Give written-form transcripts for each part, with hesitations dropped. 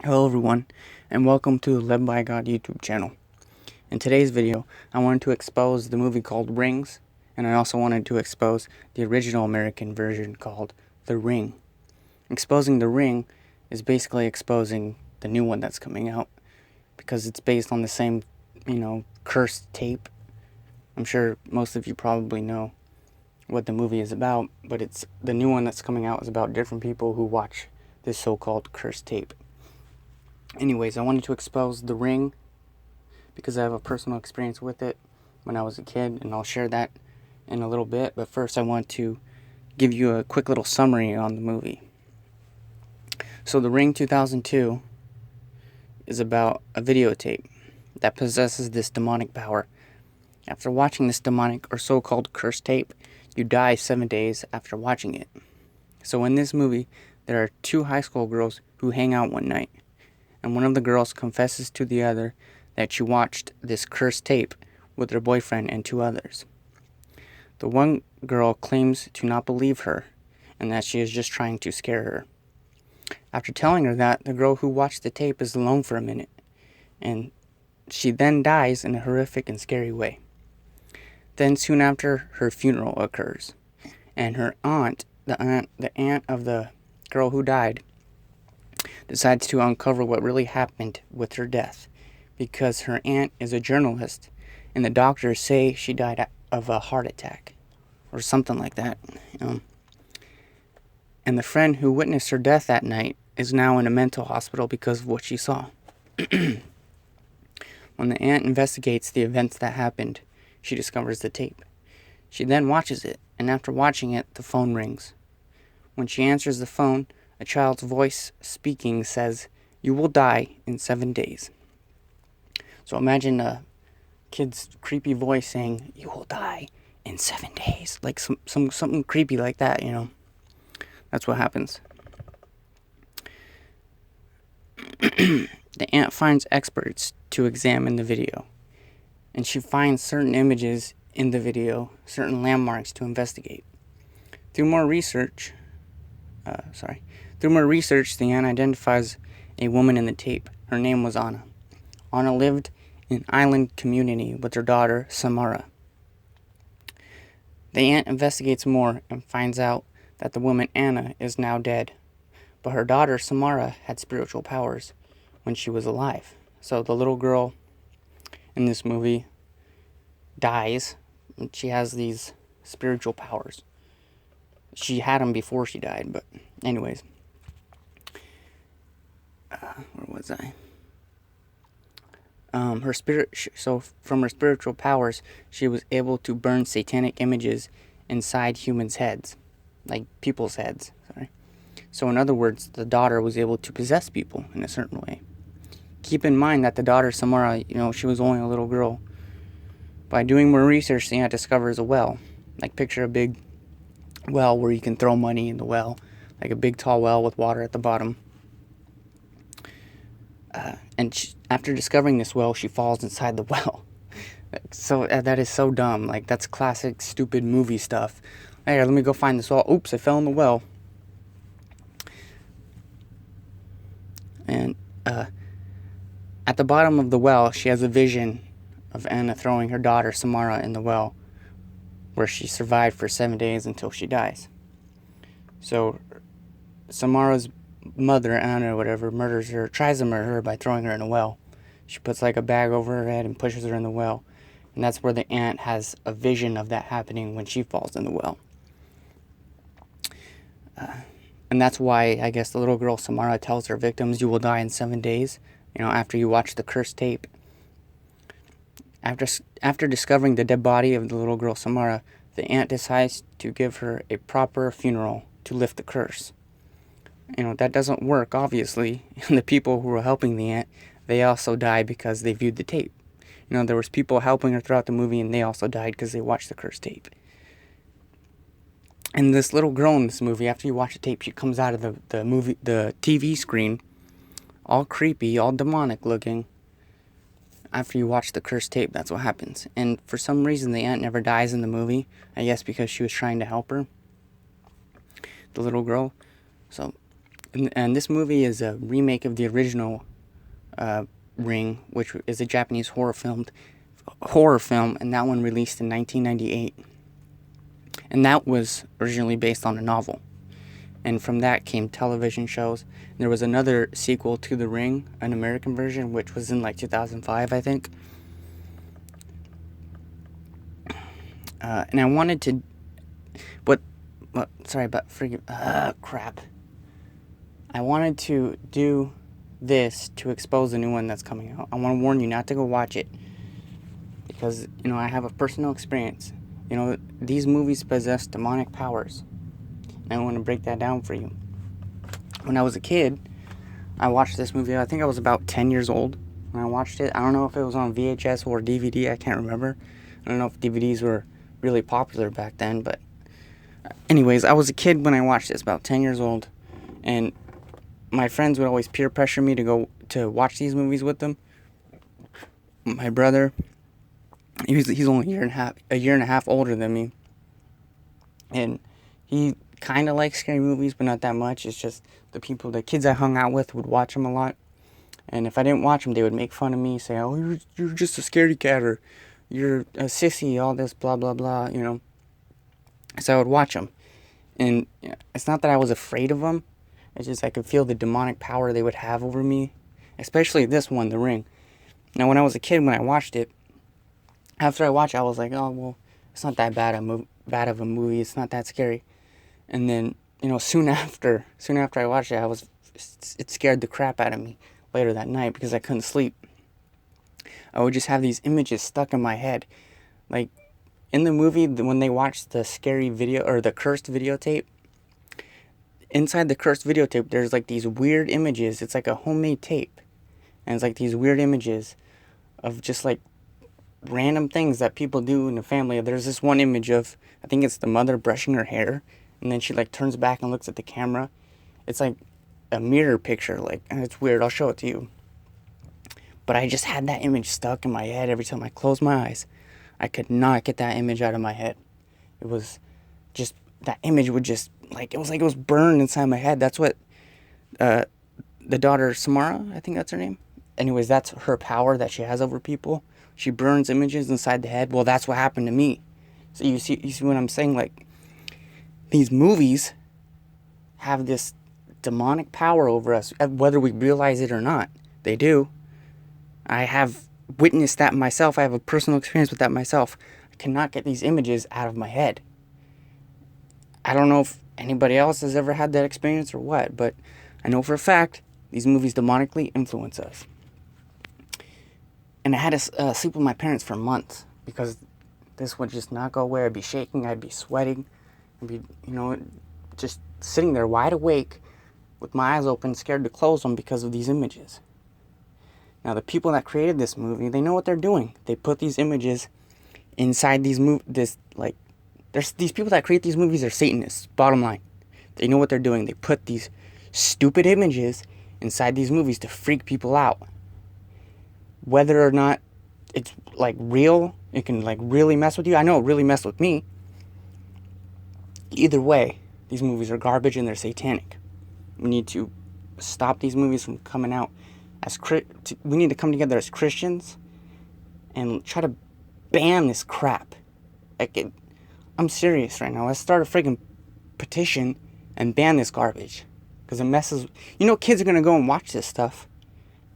Hello everyone, and welcome to the Led by God YouTube channel. In today's video, I wanted to expose the movie called Rings, and I also wanted to expose the original American version called The Ring. Exposing The Ring is basically exposing the new one that's coming out, because it's based on the same, cursed tape. I'm sure most of you probably know what the movie is about, but the new one that's coming out is about different people who watch this so-called cursed tape. Anyways, I wanted to expose The Ring because I have a personal experience with it when I was a kid, and I'll share that in a little bit. But first, I want to give you a quick little summary on the movie. So, The Ring 2002 is about a videotape that possesses this demonic power. After watching this demonic or so-called cursed tape, you die 7 days after watching it. So, in this movie, there are two high school girls who hang out one night, and one of the girls confesses to the other that she watched this cursed tape with her boyfriend and two others. The one girl claims to not believe her and that she is just trying to scare her. After telling her that, the girl who watched the tape is alone for a minute, and she then dies in a horrific and scary way. Then soon after, her funeral occurs, and her aunt, the aunt of the girl who died, decides to uncover what really happened with her death, because her aunt is a journalist and the doctors say she died of a heart attack or something like that. And the friend who witnessed her death that night is now in a mental hospital because of what she saw. When the aunt investigates the events that happened, she discovers the tape. She then watches it, and after watching it, the phone rings. When she answers the phone, a child's voice speaking says, "You will die in 7 days." So imagine a kid's creepy voice saying, "You will die in 7 days." Like something creepy like that, That's what happens. The aunt finds experts to examine the video, and she finds certain images in the video, certain landmarks to investigate. Through more research, the aunt identifies a woman in the tape. Her name was Anna. Anna lived in an island community with her daughter, Samara. The aunt investigates more and finds out that the woman Anna is now dead, but her daughter, Samara, had spiritual powers when she was alive. So the little girl in this movie dies, and she has these spiritual powers. She had them before she died, but anyways. Where was I? From her spiritual powers, she was able to burn satanic images inside humans' heads, like people's heads. So in other words, the daughter was able to possess people in a certain way. Keep in mind that the daughter, Samara, she was only a little girl. By doing more research, the aunt discovers a well. Like, picture a big well where you can throw money in the well, like a big tall well with water at the bottom. After discovering this well, she falls inside the well. So that is so dumb. Like, that's classic stupid movie stuff. Hey, let me go find this well. Oops, I fell in the well. And at the bottom of the well, she has a vision of Anna throwing her daughter Samara in the well, where she survived for 7 days until she dies. So Samara's mother, Anna or whatever, tries to murder her by throwing her in a well. She puts like a bag over her head and pushes her in the well. And that's where the aunt has a vision of that happening when she falls in the well. And that's why, I guess, the little girl Samara tells her victims, "You will die in 7 days," after you watch the cursed tape. After discovering the dead body of the little girl Samara, the aunt decides to give her a proper funeral to lift the curse. That doesn't work, obviously. And the people who were helping the aunt, they also died because they viewed the tape. There was people helping her throughout the movie, and they also died because they watched the cursed tape. And this little girl in this movie, after you watch the tape, she comes out of the TV screen, all creepy, all demonic looking. After you watch the cursed tape, that's what happens. And for some reason, the aunt never dies in the movie. I guess because she was trying to help her, the little girl. So And this movie is a remake of the original Ring, which is a Japanese horror film, and that one released in 1998. And that was originally based on a novel. And from that came television shows. There was another sequel to The Ring, an American version, which was in like 2005, I think. And I wanted to, crap. I wanted to do this to expose the new one that's coming out. I want to warn you not to go watch it, because, I have a personal experience. These movies possess demonic powers. And I want to break that down for you. When I was a kid, I watched this movie. I think I was about 10 years old when I watched it. I don't know if it was on VHS or DVD. I can't remember. I don't know if DVDs were really popular back then. But anyways, I was a kid when I watched this, about 10 years old. And my friends would always peer pressure me to go to watch these movies with them. My brother, he's only a year and a half older than me. And he kind of likes scary movies, but not that much. It's just the kids I hung out with would watch them a lot. And if I didn't watch them, they would make fun of me, say, oh, you're just a scaredy cat, or you're a sissy, all this, blah, blah, blah, So I would watch them. And it's not that I was afraid of them. It's just I could feel the demonic power they would have over me. Especially this one, The Ring. Now, when I was a kid, when I watched it, after I watched it, I was like, oh, well, it's not that bad of a movie. It's not that scary. And then, soon after I watched it, it scared the crap out of me later that night because I couldn't sleep. I would just have these images stuck in my head. Like, in the movie, when they watched the scary video, or the cursed videotape, inside the cursed videotape, there's like these weird images. It's like a homemade tape. And it's like these weird images of just like random things that people do in the family. There's this one image of, I think it's the mother brushing her hair, and then she like turns back and looks at the camera. It's like a mirror picture, and it's weird. I'll show it to you. But I just had that image stuck in my head every time I closed my eyes. I could not get that image out of my head. It was just, that image would just, it was burned inside my head. That's what the daughter, Samara, I think that's her name. Anyways, that's her power that she has over people. She burns images inside the head. Well, that's what happened to me. So you see what I'm saying? These movies have this demonic power over us, whether we realize it or not. They do. I have witnessed that myself. I have a personal experience with that myself. I cannot get these images out of my head. I don't know if anybody else has ever had that experience or what, but I know for a fact these movies demonically influence us. And I had to sleep with my parents for months because this would just not go away. I'd be shaking, I'd be sweating, I'd be, just sitting there wide awake with my eyes open, scared to close them because of these images. Now, the people that created this movie, they know what they're doing. They put these images inside these there's these people that create these movies are Satanists, bottom line. They know what they're doing. They put these stupid images inside these movies to freak people out. Whether or not it's real, it can really mess with you. I know it really messed with me. Either way, these movies are garbage and they're satanic. We need to stop these movies from coming out. We need to come together as Christians and try to ban this crap. I'm serious right now. Let's start a freaking petition and ban this garbage. Because it messes... kids are going to go and watch this stuff.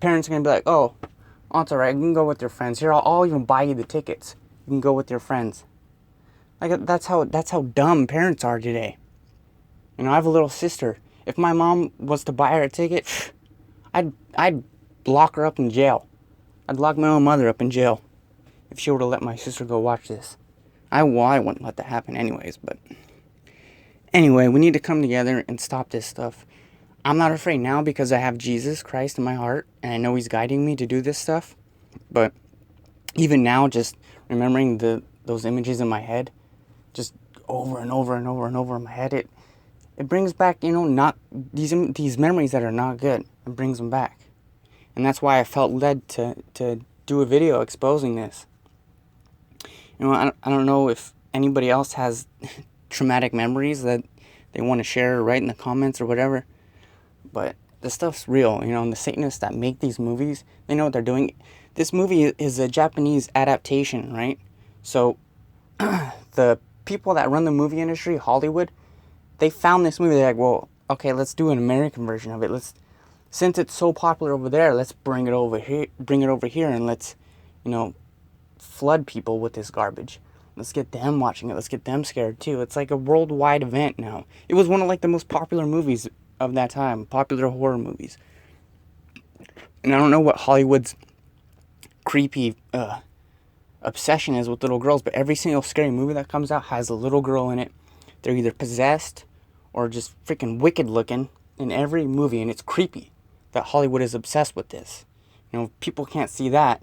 Parents are going to be like, oh, it's alright, you can go with your friends. Here, I'll even buy you the tickets. You can go with your friends. That's how dumb parents are today. I have a little sister. If my mom was to buy her a ticket, I'd lock her up in jail. I'd lock my own mother up in jail if she were to let my sister go watch this. I wouldn't let that happen anyways, but... Anyway, we need to come together and stop this stuff. I'm not afraid now because I have Jesus Christ in my heart, and I know He's guiding me to do this stuff. But even now, just remembering those images in my head, just over and over and over and over in my head, it brings back, not these memories that are not good. It brings them back. And that's why I felt led to do a video exposing this. I don't know if anybody else has traumatic memories that they want to share or write in the comments or whatever. but the stuff's real, you know, and the Satanists that make these movies, they know what they're doing. This movie is a Japanese adaptation, right? So, the people that run the movie industry, Hollywood, they found this movie, they're like, well, okay, let's do an American version of it. Since it's so popular over there, let's bring it over here, and let's, you know, flood people with this garbage. Let's get them watching it. Let's get them scared too. It's like a worldwide event now. It was one of like the most popular movies of that time, popular horror movies. And I don't know what Hollywood's creepy obsession is with little girls, but every single scary movie that comes out has a little girl in it. They're either possessed or just freaking wicked looking in every movie, and it's creepy that Hollywood is obsessed with this. You know, if people can't see that,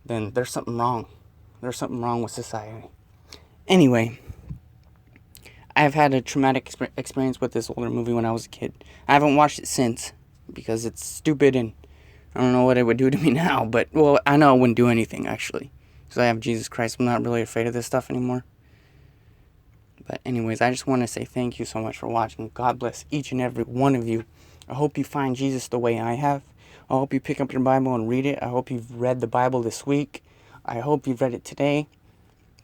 then there's something wrong. There's something wrong with society. Anyway, I've had a traumatic experience with this older movie when I was a kid. I haven't watched it since because it's stupid and I don't know what it would do to me now. But, well, I know it wouldn't do anything, actually. Because I have Jesus Christ. I'm not really afraid of this stuff anymore. But anyways, I just want to say thank you so much for watching. God bless each and every one of you. I hope you find Jesus the way I have. I hope you pick up your Bible and read it. I hope you've read the Bible this week. I hope you've read it today.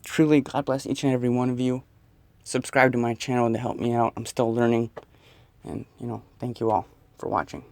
Truly, God bless each and every one of you. Subscribe to my channel to help me out. I'm still learning. And, you know, thank you all for watching.